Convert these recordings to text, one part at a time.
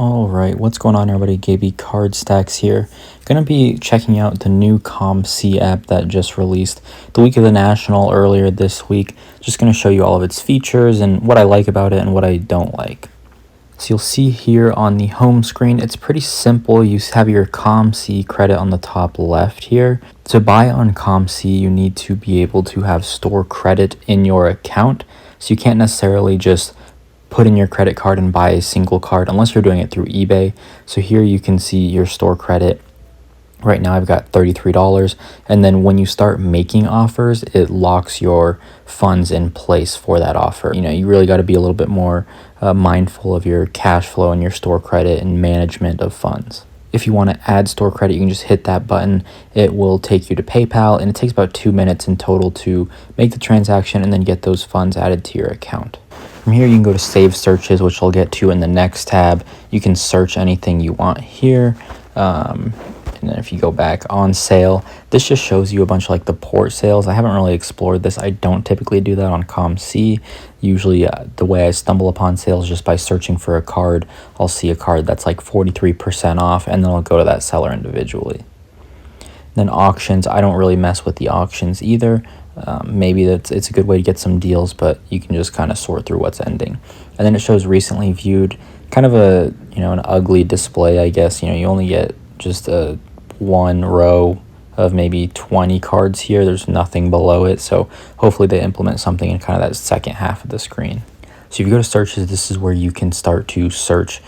All right, what's going on, everybody? Gaby Card Stacks here. Gonna be checking out the new COMC app that just released the week of the National earlier this week. Just gonna show you all of its features and what I like about it and what I don't like. So you'll see here on the home screen, it's pretty simple. You have your COMC credit on the top left here. To buy on COMC, you need to be able to have store credit in your account. So you can't necessarily just put in your credit card and buy a single card unless you're doing it through eBay. So here you can see your store credit. Right now I've got $33, and then when you start making offers, it locks your funds in place for that offer. You know, you really got to be a little bit more mindful of your cash flow and your store credit and management of funds. If you want to add store credit, you can just hit that button. It will take you to PayPal, and it takes about 2 minutes in total to make the transaction and then get those funds added to your account. From here, you can go to Save Searches, which I'll get to in the next tab. You can search anything you want here. And then if you go back on sale, this just shows you a bunch of like the port sales. I haven't really explored this. I don't typically do that on COMC. Usually the way I stumble upon sales just by searching for a card. I'll see a card that's like 43% off, and then I'll go to that seller individually. Then auctions, I don't really mess with the auctions either. Maybe it's a good way to get some deals, but you can just kind of sort through what's ending. And then it shows recently viewed, kind of a, an ugly display, I guess. You only get just one row of maybe 20 cards here. There's nothing below it, so hopefully they implement something in kind of that second half of the screen. So if you go to searches, this is where you can start to search,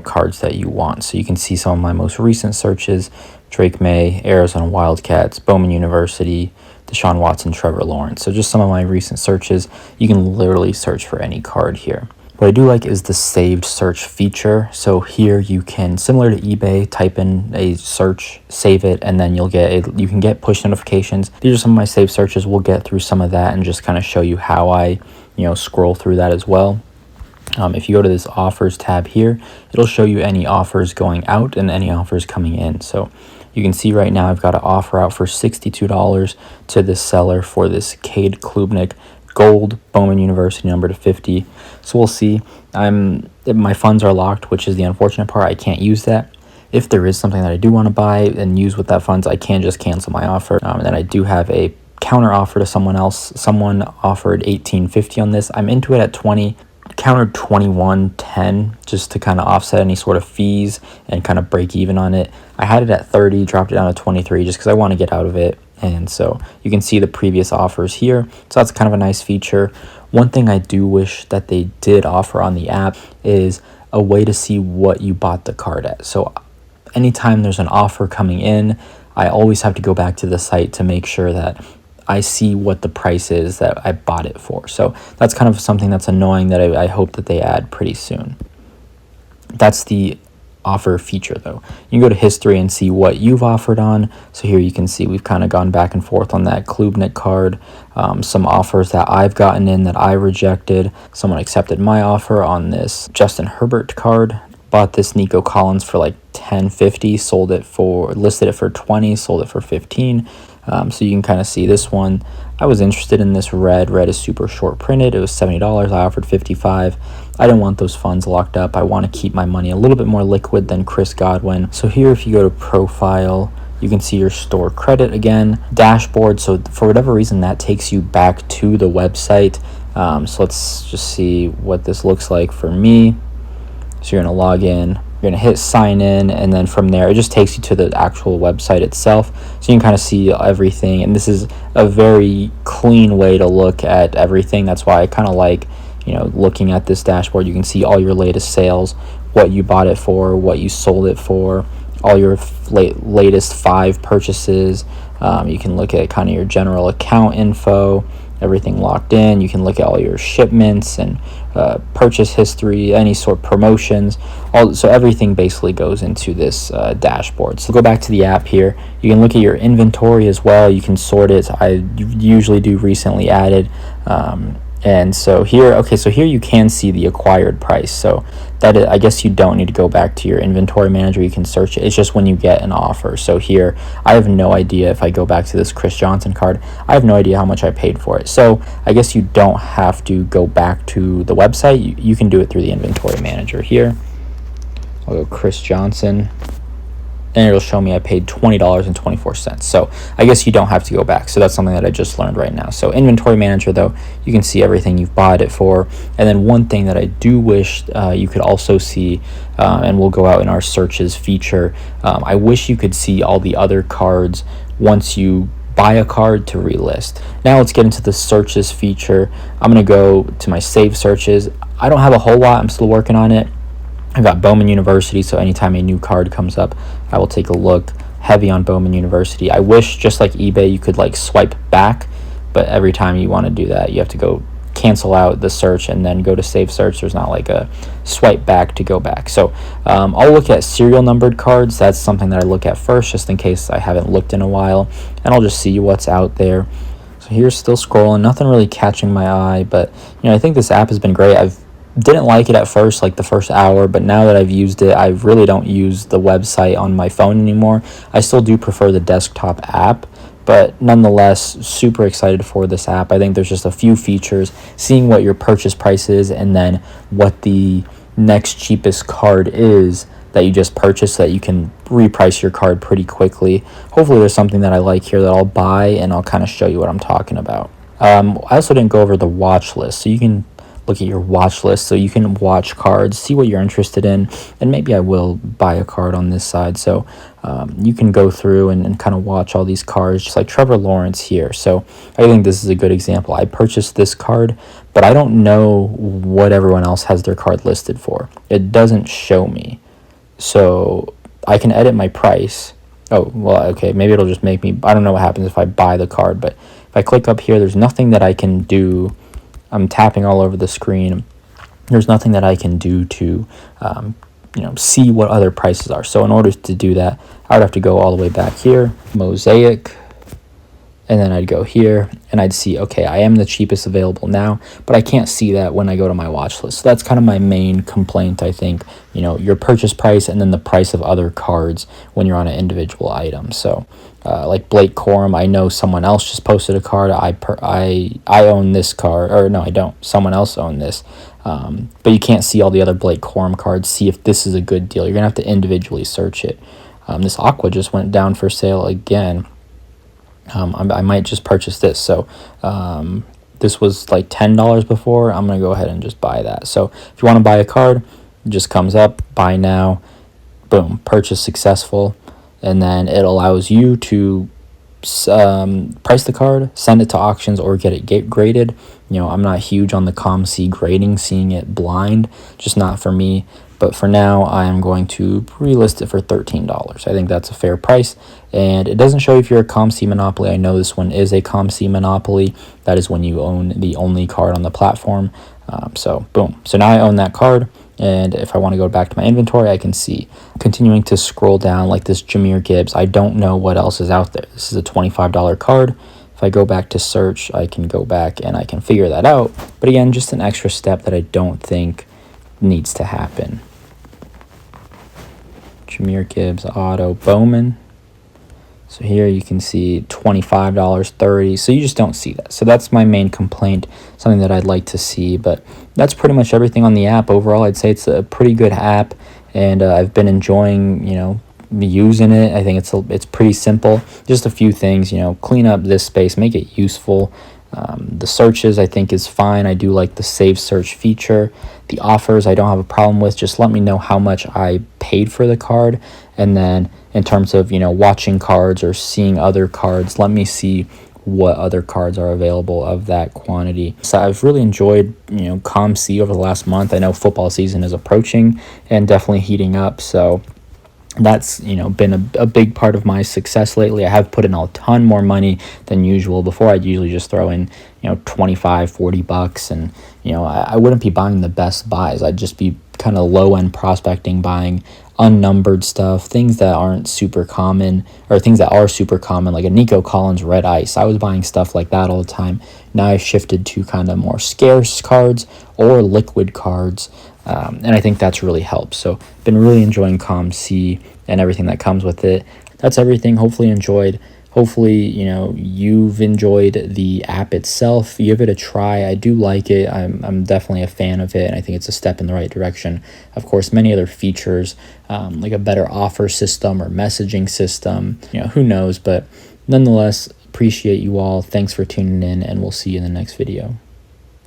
cards that you want. So you can see some of my most recent searches: Drake May, Arizona Wildcats, Bowman University, Deshaun Watson, Trevor Lawrence. So just some of my recent searches. You can literally search for any card here. What I do like is the saved search feature. So here you can, similar to eBay, type in a search, save it, and then you can get push notifications. These are some of my saved searches. We'll get through some of that and just kind of show you how I, scroll through that as well. If you go to this offers tab here, it'll show you any offers going out and any offers coming in. So you can see right now I've got an offer out for $62 to this seller for this Cade Klubnik gold Bowman University number to 50. So we'll see. My funds are locked, which is the unfortunate part. I can't use that. If there is something that I do want to buy and use with that funds, I can just cancel my offer. And then I do have a counter offer to someone else. Someone offered $18.50 on this. I'm into it at 20. Countered $21.10 just to kind of offset any sort of fees and kind of break even on it. I had it at 30, dropped it down to 23 just because I want to get out of it. And so you can see the previous offers here. So that's kind of a nice feature. One thing I do wish that they did offer on the app is a way to see what you bought the card at. So anytime there's an offer coming in, I always have to go back to the site to make sure that I see what the price is that I bought it for. So that's kind of something that's annoying that I hope that they add pretty soon. That's the offer feature though. You can go to history and see what you've offered on. So here you can see we've kind of gone back and forth on that Klubnik card. Some offers that I've gotten in that I rejected. Someone accepted my offer on this Justin Herbert card. Bought this Nico Collins for like $10.50, listed it for $20, sold it for $15. So you can kind of see this one. I was interested in this red. Red is super short printed. It was $70. I offered $55. I didn't want those funds locked up. I want to keep my money a little bit more liquid than Chris Godwin. So here, if you go to profile, you can see your store credit again, dashboard. So for whatever reason, that takes you back to the website. So let's just see what this looks like for me. So you're going to log in, you're going to hit sign in, and then from there it just takes you to the actual website itself. So you can kind of see everything, and this is a very clean way to look at everything. That's why I kind of like, looking at this dashboard. You can see all your latest sales, what you bought it for, what you sold it for, all your latest 5 purchases. You can look at kind of your general account info, everything locked in. You can look at all your shipments and purchase history, any sort of promotions. So everything basically goes into this dashboard. So go back to the app here. You can look at your inventory as well. You can sort it. I usually do recently added. And so here, so here you can see the acquired price. So that is, I guess you don't need to go back to your inventory manager. You can search it. It's just when you get an offer. So here, I have no idea if I go back to this Chris Johnson card, I have no idea how much I paid for it. So I guess you don't have to go back to the website. You can do it through the inventory manager here. I'll go Chris Johnson, and it'll show me I paid $20.24. So I guess you don't have to go back. So that's something that I just learned right now. So inventory manager, though, you can see everything you've bought it for. And then one thing that I do wish you could also see, and we'll go out in our searches feature, I wish you could see all the other cards once you buy a card to relist. Now let's get into the searches feature. I'm going to go to my save searches. I don't have a whole lot. I'm still working on it. I've got Bowman University, so anytime a new card comes up, I will take a look. Heavy on Bowman University. I wish, just like eBay, you could like swipe back, but every time you want to do that, you have to go cancel out the search and then go to save search. There's not like a swipe back to go back. So I'll look at serial numbered cards. That's something that I look at first, just in case I haven't looked in a while, and I'll just see what's out there. So here's still scrolling, nothing really catching my eye, but I think this app has been great. I didn't like it at first, like the first hour, but now that I've used it, I really don't use the website on my phone anymore. I still do prefer the desktop app, but nonetheless, super excited for this app. I think there's just a few features, seeing what your purchase price is and then what the next cheapest card is that you just purchased, so that you can reprice your card pretty quickly. Hopefully there's something that I like here that I'll buy, and I'll kind of show you what I'm talking about. I also didn't go over the watch list, so you can look at your watch list, so you can watch cards, see what you're interested in, and maybe I will buy a card on this side. So you can go through and kind of watch all these cards, just like Trevor Lawrence here. So I think this is a good example. I purchased this card, but I don't know what everyone else has their card listed for. It doesn't show me. So I can edit my price. Oh, well, okay, maybe it'll just make me, I don't know what happens if I buy the card, but if I click up here, there's nothing that I can do. I'm tapping all over the screen. There's nothing that I can do to, see what other prices are. So in order to do that, I would have to go all the way back here, Mosaic, and then I'd go here, and I'd see, okay, I am the cheapest available now, but I can't see that when I go to my watch list. So that's kind of my main complaint, I think, your purchase price and then the price of other cards when you're on an individual item. So like Blake Corum, I know someone else just posted a card. I own this card, or no, I don't. Someone else owned this. But you can't see all the other Blake Corum cards, see if this is a good deal. You're going to have to individually search it. This Aqua just went down for sale again. I might just purchase this. So this was like $10 before. I'm going to go ahead and just buy that. So if you want to buy a card, it just comes up, buy now, boom, purchase successful. And then it allows you to price the card, send it to auctions, or get it graded. I'm not huge on the COMC grading, seeing it blind, just not for me. But for now, I am going to relist it for $13. I think that's a fair price. And it doesn't show if you're a COMC monopoly. I know this one is a COMC monopoly. That is when you own the only card on the platform. So boom. So now I own that card. And if I want to go back to my inventory, I can see. Continuing to scroll down, like this Jahmyr Gibbs, I don't know what else is out there. This is a $25 card. If I go back to search, I can go back and I can figure that out. But again, just an extra step that I don't think needs to happen. Jahmyr Gibbs, auto, Bowman. So here you can see $25, $30. So you just don't see that. So that's my main complaint, something that I'd like to see. But that's pretty much everything on the app. Overall, I'd say it's a pretty good app, and I've been enjoying, using it. I think it's pretty simple. Just a few things, clean up this space, make it useful. The searches, I think, is fine. I do like the save search feature. The offers, I don't have a problem with. Just let me know how much I paid for the card. And then in terms of, watching cards or seeing other cards, let me see what other cards are available of that quantity. So I've really enjoyed, COMC over the last month. I know football season is approaching and definitely heating up. So that's been a big part of my success lately. I have put in a ton more money than usual. Before, I'd usually just throw in $25-$40, and I wouldn't be buying the best buys. I'd just be kind of low end prospecting, buying unnumbered stuff, things that aren't super common, or things that are super common, like a Nico Collins Red Ice. I was buying stuff like that all the time. Now I've shifted to kind of more scarce cards or liquid cards. And I think that's really helped. So been really enjoying COMC and everything that comes with it. That's everything. Hopefully you enjoyed. Hopefully, you know, you've enjoyed the app itself. Give it a try. I do like it. I'm definitely a fan of it, and I think it's a step in the right direction. Of course, many other features, like a better offer system or messaging system, you know, who knows, but nonetheless, appreciate you all. Thanks for tuning in, and we'll see you in the next video.